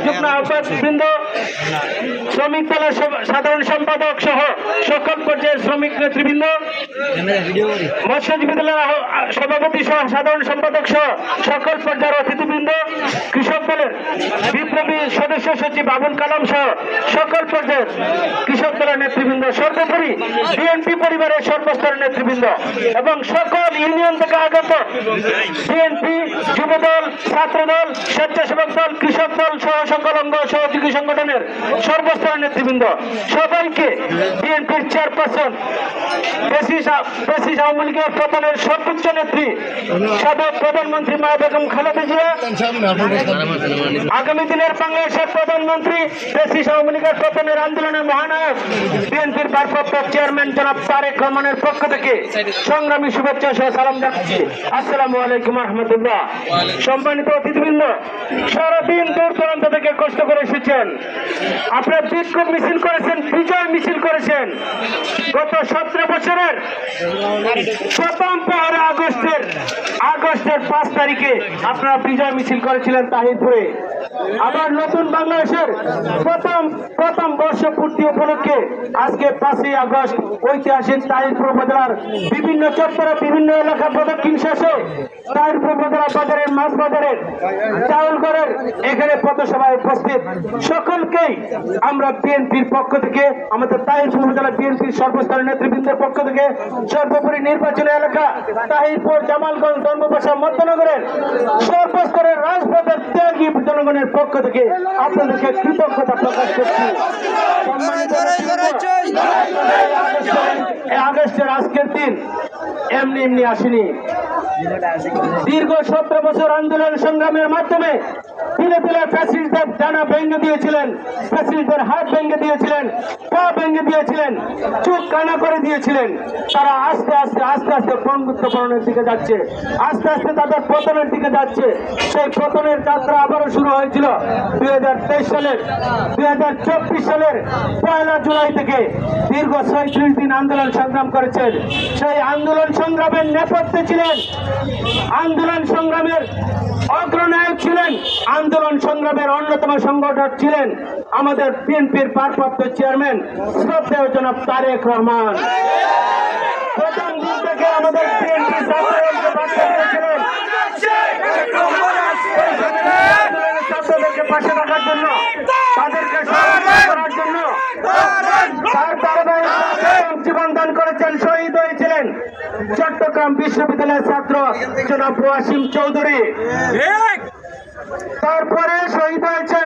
যুগ্ম আহ্বায়কবৃন্দ, শ্রমিক দলের সাধারণ সম্পাদক সহ সকল পর্যায়ের শ্রমিক নেতৃবৃন্দ, মৎস্যজীবী দলের সভাপতি সহ সাধারণ সম্পাদক সহ সকল পর্যায়ের অতিথিবৃন্দ, কৃষক দলের বিপ্লবী সদস্য সচিব আবুল কালাম সহ সকল পর্যায়ের কৃষক দলের নেতৃবৃন্দ, সর্বোপরি বিএনপি পরিবারের সর্বস্তরের নেতৃবৃন্দ এবং সকল ইউনিয়ন থেকে আগত বিএনপি, যুবদল, ছাত্রদল, স্বেচ্ছাসেবক দল, কৃষক দল সহ সকল অঙ্গ সহযোগী সংগঠনের সর্বস্তরের নেতৃবৃন্দ, সবাইকে বিএনপির চেয়ারপারসন ফ্যাসিস্ট আওয়ামী লীগের পতনের সর্বোচ্চ নেত্রী সাবেক প্রধানমন্ত্রী মা বেগম খালেদা জিয়া, আগামী দিনের বাংলাদেশের প্রধানমন্ত্রী ফ্যাসিস্ট আওয়ামী লীগের পতনের আন্দোলনের মহানায়ক বিএনপির ভারপ্রাপ্ত চেয়ারম্যান জনাব তারেক রহমানের পক্ষ থেকে সংগ্রামী শুভেচ্ছা সহ সালাম জানাচ্ছি। আসসালামু আলাইকুম রহমতুল্লাহ। সম্মানিত অতিথিবৃন্দ, সারাদিন দূর দূরান্ত থেকে কষ্ট করে এসেছেন, আপনারা বিক্ষোভ মিছিল করেছেন, বিজয় মিছিল করেছেন। গত 17 বছরের প্রথম পহেলা আগস্টের 5 তারিখে আপনারা বিজয় মিছিল করেছিলেন তাহিরপুরে। আবার নতুন বাংলাদেশের প্রথম বর্ষপূর্তি উপলক্ষে আজকে 5ই আগস্ট ঐতিহাসিক তাহিরপুর উপজেলার বিভিন্ন চত্বরে বিভিন্ন এলাকা প্রদক্ষিণ শেষে তাহিরপুর উপজেলা বাজারের মাছ বাজারের চাউলগড়ের এখানে পথসভায় উপস্থিত সকলকেই আমরা বিএনপির পক্ষ থেকে, আমাদের তাহিরপুর উপজেলা বিএনপির সর্বস্তরের নেতৃবৃন্দের পক্ষ থেকে, সর্বোপরি নির্বাচনী এলাকা তাহিরপুর, জামালগঞ্জ, ধর্মপাশা, মধ্যনগরের সর্বস্তরের রাজপথের ত্যাগী জনগণের পক্ষ থেকে আপনাদেরকে কৃতজ্ঞতা প্রকাশ করছি। আগস্টের আজকের দিন এমনি আসেনি। দীর্ঘ 17 বছর আন্দোলন সংগ্রামের মাধ্যমে ধীরে ধীরে ফ্যাসিস্টদের ডানা ভেঙে দিয়েছিলেন, ফ্যাসিস্টদের হাত ভেঙে দিয়েছিলেন, পা ভেঙে দিয়েছিলেন, চোখ কানা করে দিয়েছিলেন। তারা আস্তে আস্তে বন্ধুত্বকরণের দিকে যাচ্ছে, আস্তে আস্তে তাদের পতনের দিকে যাচ্ছে। সেই পতনের যাত্রা আবারও শুরু হয়েছিল 2023 সালের 2024 সালের 1 জুলাই থেকে। দীর্ঘ 36 দিন আন্দোলন সংগ্রাম করেছেন। সেই আন্দোলন সংগ্রামের নেপথ্যে ছিলেন, আন্দোলন সংগ্রামের অগ্রনায়ক ছিলেন, আন্দোলন সংগ্রামের অন্যতম সংগঠক ছিলেন আমাদের বিএনপির ভারপ্রাপ্ত চেয়ারম্যান শ্রদ্ধেয় জনাব তারেক রহমান। প্রথম দিন থেকে আমাদের বিএনপি ছাত্রদেরকে পাশে রাখার জন্য, তাদেরকে সহযোগিতা করার জন্য জীবন দান করেছেন, শহীদ হয়েছিলেন চট্টগ্রাম বিশ্ববিদ্যালয়ের ছাত্র জনাব ওয়াসিম চৌধুরী। তারপরে শহীদ হয়েছেন